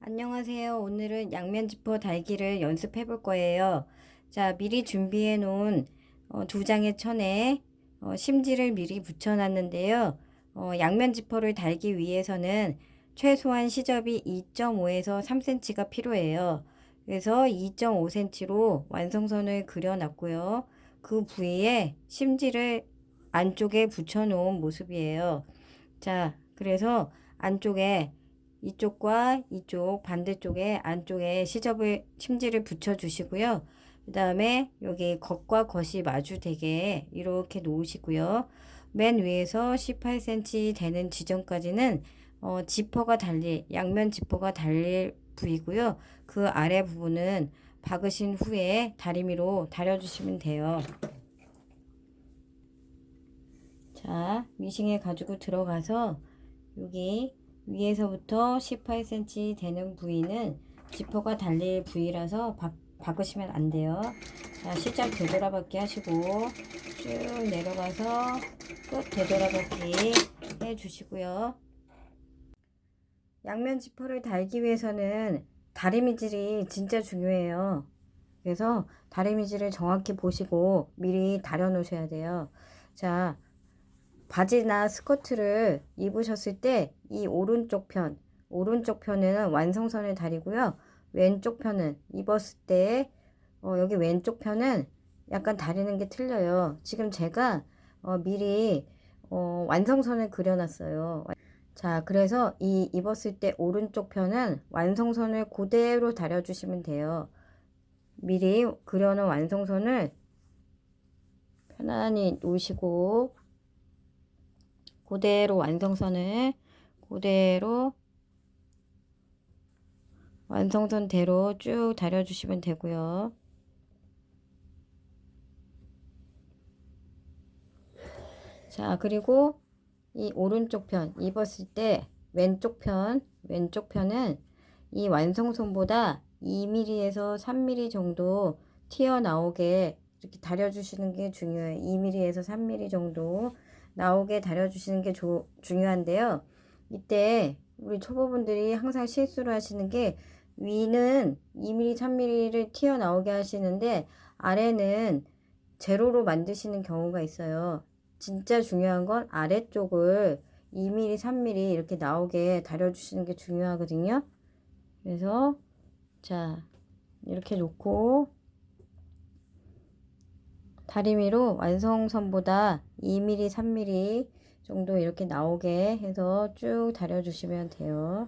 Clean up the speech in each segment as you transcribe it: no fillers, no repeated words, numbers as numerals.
안녕하세요. 오늘은 양면 지퍼 달기를 연습해 볼 거예요. 자, 미리 준비해 놓은 두 장의 천에 심지를 미리 붙여 놨는데요. 양면 지퍼를 달기 위해서는 최소한 시접이 2.5에서 3cm가 필요해요. 그래서 2.5cm로 완성선을 그려 놨고요. 그 부위에 심지를 안쪽에 붙여 놓은 모습이에요. 자, 그래서 안쪽에 이쪽과 이쪽 반대쪽에 안쪽에 심지를 붙여 주시고요. 그 다음에 여기 겉과 겉이 마주되게 이렇게 놓으시고요. 맨 위에서 18cm 되는 지점까지는 양면 지퍼가 달릴 부위고요. 그 아래 부분은 박으신 후에 다리미로 다려주시면 돼요. 자, 미싱에 가지고 들어가서 여기 위에서부터 18cm 되는 부위는 지퍼가 달릴 부위라서 박으시면 안 돼요. 자, 시작 되돌아박기 하시고 쭉 내려가서 끝 되돌아박기 해 주시고요. 양면 지퍼를 달기 위해서는 다리미질이 진짜 중요해요. 그래서 다리미질을 정확히 보시고 미리 다려 놓으셔야 돼요. 자, 바지나 스커트를 입으셨을 때 이 오른쪽 편은 완성선을 다리고요. 왼쪽 편은 입었을 때 여기 왼쪽 편은 약간 다리는 게 틀려요. 지금 제가 미리 완성선을 그려놨어요. 자, 그래서 이 입었을 때 오른쪽 편은 완성선을 그대로 다려주시면 돼요. 미리 그려놓은 완성선을 편안히 놓으시고 그대로 완성선을 그대로 완성선대로 쭉 다려주시면 되고요. 자, 그리고 이 오른쪽 편 입었을 때 왼쪽 편은 이 완성선보다 2mm에서 3mm 정도 튀어나오게 이렇게 다려주시는 게 중요해요. 2mm에서 3mm 정도 나오게 다려주시는 게 중요한데요. 이때 우리 초보분들이 항상 실수를 하시는 게 위는 2mm, 3mm를 튀어나오게 하시는데 아래는 제로로 만드시는 경우가 있어요. 진짜 중요한 건 아래쪽을 2mm, 3mm 이렇게 나오게 다려주시는 게 중요하거든요. 그래서 자, 이렇게 놓고 다리미로 완성선보다 2mm, 3mm 정도 이렇게 나오게 해서 쭉 다려주시면 돼요.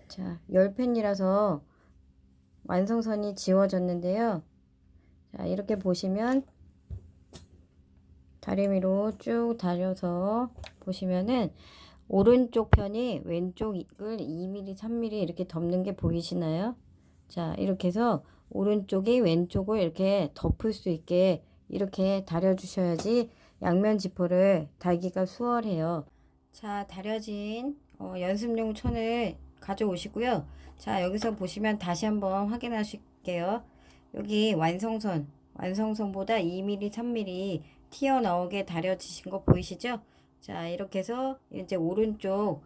자, 10펜이라서 완성선이 지워졌는데요. 자, 이렇게 보시면 다리미로 쭉 다려서 보시면은 오른쪽 편이 왼쪽을 2mm, 3mm 이렇게 덮는 게 보이시나요? 자, 이렇게 해서 오른쪽이 왼쪽을 이렇게 덮을 수 있게 이렇게 다려주셔야지 양면 지퍼를 달기가 수월해요. 자, 다려진 연습용 천을 가져오시고요. 자, 여기서 보시면 다시 한번 확인하실게요. 여기 완성선보다 2mm, 3mm 튀어나오게 다려지신 거 보이시죠? 자, 이렇게 해서 이제 오른쪽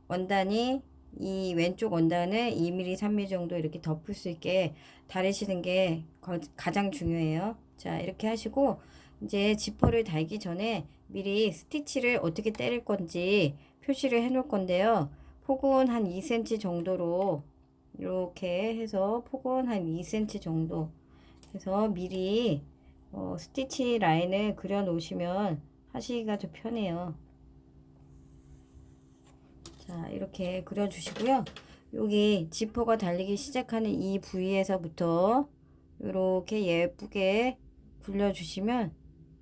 원단이 이 왼쪽 원단을 2mm, 3mm 정도 이렇게 덮을 수 있게 다리시는 게 가장 중요해요. 자, 이렇게 하시고 이제 지퍼를 달기 전에 미리 스티치를 어떻게 때릴 건지 표시를 해 놓을 건데요. 폭은 한 2cm 정도로 이렇게 해서 폭은 한 2cm 정도 해서 미리 스티치 라인을 그려 놓으시면 하시기가 더 편해요. 자, 이렇게 그려 주시고요. 여기 지퍼가 달리기 시작하는 이 부위에서부터 이렇게 예쁘게 굴려 주시면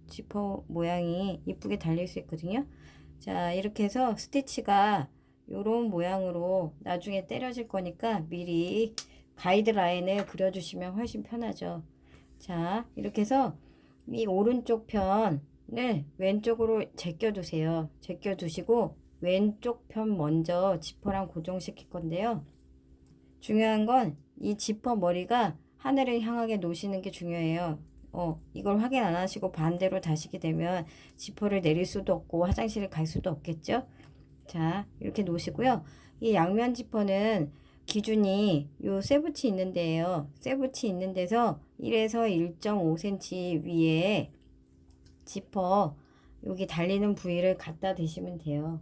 지퍼 모양이 이쁘게 달릴 수 있거든요. 자, 이렇게 해서 스티치가 요런 모양으로 나중에 때려질 거니까 미리 가이드라인을 그려 주시면 훨씬 편하죠. 자, 이렇게 해서 이 오른쪽 편을 왼쪽으로 제껴 두세요. 제껴 두시고 왼쪽 편 먼저 지퍼랑 고정시킬 건데요. 중요한 건 이 지퍼 머리가 하늘을 향하게 놓으시는 게 중요해요. 이걸 확인 안 하시고 반대로 다시게 되면 지퍼를 내릴 수도 없고 화장실을 갈 수도 없겠죠. 자, 이렇게 놓으시고요. 이 양면 지퍼는 기준이 요 쇠붙이 있는 데예요. 쇠붙이 있는 데서 1에서 1.5cm 위에 지퍼 여기 달리는 부위를 갖다 대시면 돼요.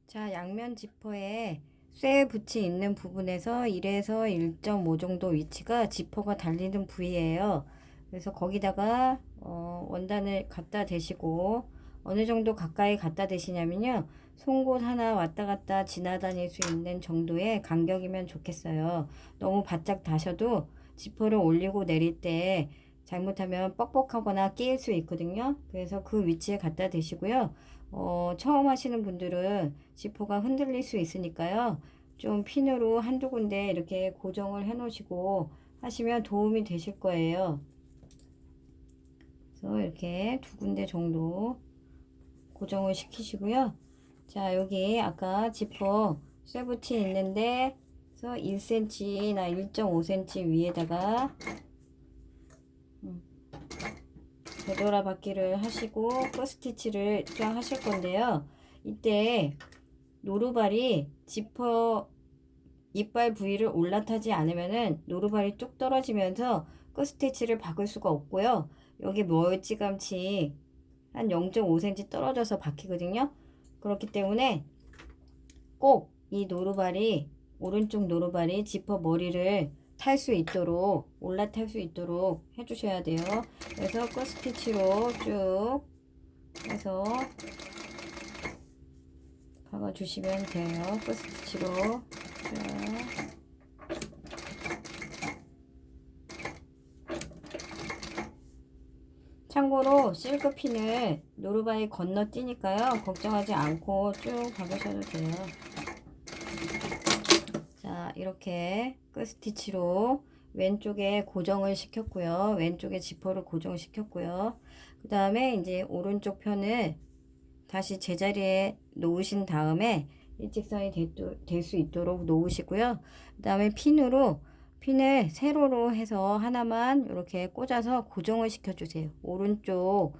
자, 양면 지퍼에 쇠 붙이 있는 부분에서 1에서 1.5 정도 위치가 지퍼가 달리는 부위예요. 그래서 거기다가 원단을 갖다 대시고 어느 정도 가까이 갖다 대시냐면요. 송곳 하나 왔다 갔다 지나다닐 수 있는 정도의 간격이면 좋겠어요. 너무 바짝 다셔도 지퍼를 올리고 내릴 때 잘못하면 뻑뻑하거나 끼일 수 있거든요. 그래서 그 위치에 갖다 대시고요. 처음 하시는 분들은 지퍼가 흔들릴 수 있으니까요. 좀 핀으로 한두 군데 이렇게 고정을 해 놓으시고 하시면 도움이 되실 거예요. 그래서 이렇게 두 군데 정도 고정을 시키시고요. 자, 여기 아까 지퍼 쇠붙이 있는데 그래서 1cm나 1.5cm 위에다가 되돌아받기를 하시고 끝스티치를 쫙 하실 건데요. 이때 노루발이 지퍼 이빨 부위를 올라타지 않으면은 노루발이 쭉 떨어지면서 끝스티치를 박을 수가 없고요. 여기 멀찌감치 한 0.5cm 떨어져서 박히거든요. 그렇기 때문에 꼭 이 노루발이 오른쪽 노루발이 지퍼 머리를 탈 수 있도록 올라탈 수 있도록 해주셔야 돼요. 그래서 끝스티치로 쭉 해서 박아주시면 돼요. 끝스티치로 쭉. 참고로 실크핀을 노루바에 건너뛰니까요. 걱정하지 않고 쭉 박으셔도 돼요. 자, 이렇게 끝스티치로 왼쪽에 고정을 시켰고요. 왼쪽에 지퍼를 고정시켰고요. 그 다음에 이제 오른쪽 편을 다시 제자리에 놓으신 다음에 일직선이 될 수 있도록 놓으시고요. 그 다음에 핀을 세로로 해서 하나만 이렇게 꽂아서 고정을 시켜주세요. 오른쪽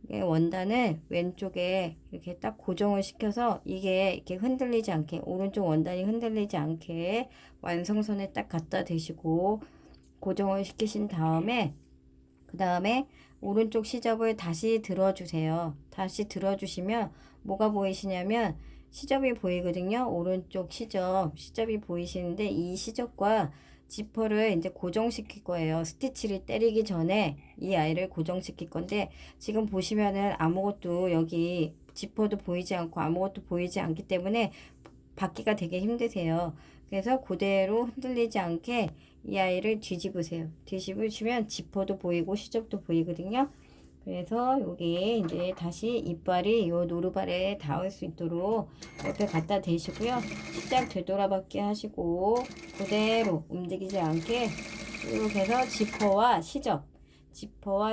원단을 왼쪽에 이렇게 딱 고정을 시켜서 이게 이렇게 흔들리지 않게 오른쪽 원단이 흔들리지 않게 완성선에 딱 갖다 대시고 고정을 시키신 다음에 그 다음에 오른쪽 시접을 다시 들어주세요. 다시 들어주시면 뭐가 보이시냐면 시접이 보이거든요. 오른쪽 시접이 보이시는데 이 시접과 지퍼를 이제 고정시킬 거예요. 스티치를 때리기 전에 이 아이를 고정시킬 건데 지금 보시면은 아무것도 여기 지퍼도 보이지 않고 아무것도 보이지 않기 때문에 받기가 되게 힘드세요. 그래서 그대로 흔들리지 않게 이 아이를 뒤집으세요. 뒤집으시면 지퍼도 보이고 시접도 보이거든요. 그래서 여기 이제 다시 이빨이 요 노루발에 닿을 수 있도록 옆에 갖다 대시고요. 시작 되돌아받기 하시고 그대로 움직이지 않게 이렇게 해서 지퍼와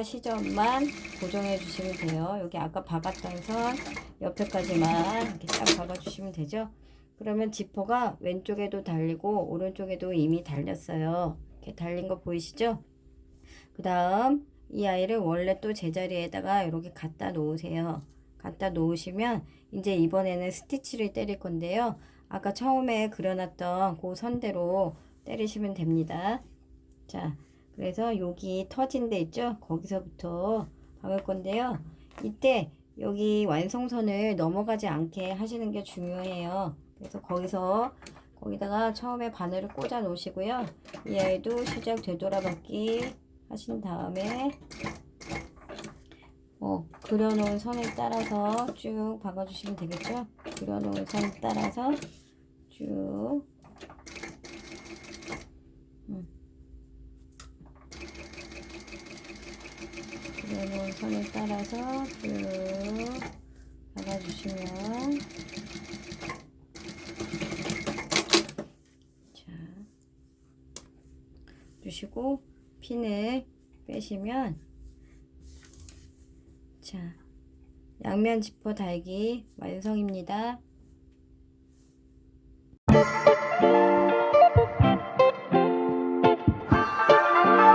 시접만 고정해 주시면 돼요. 여기 아까 박았던 선 옆에까지만 이렇게 딱 박아 주시면 되죠. 그러면 지퍼가 왼쪽에도 달리고 오른쪽에도 이미 달렸어요. 이렇게 달린 거 보이시죠? 그 다음 이 아이를 원래 또 제자리에다가 이렇게 갖다 놓으세요. 갖다 놓으시면 이제 이번에는 스티치를 때릴 건데요. 아까 처음에 그려놨던 그 선대로 때리시면 됩니다. 자, 그래서 여기 터진 데 있죠? 거기서부터 박을 건데요. 이때 여기 완성선을 넘어가지 않게 하시는 게 중요해요. 그래서 거기다가 처음에 바늘을 꽂아 놓으시고요. 이 아이도 시작 되돌아받기 하신 다음에 그려놓은 선을 따라서 쭉 박아주시면 되겠죠. 그려놓은 선 따라서 쭉 그려놓은 선을 따라서 쭉 박아주시면 주시고 핀을 빼시면 자 양면 지퍼 달기 완성입니다.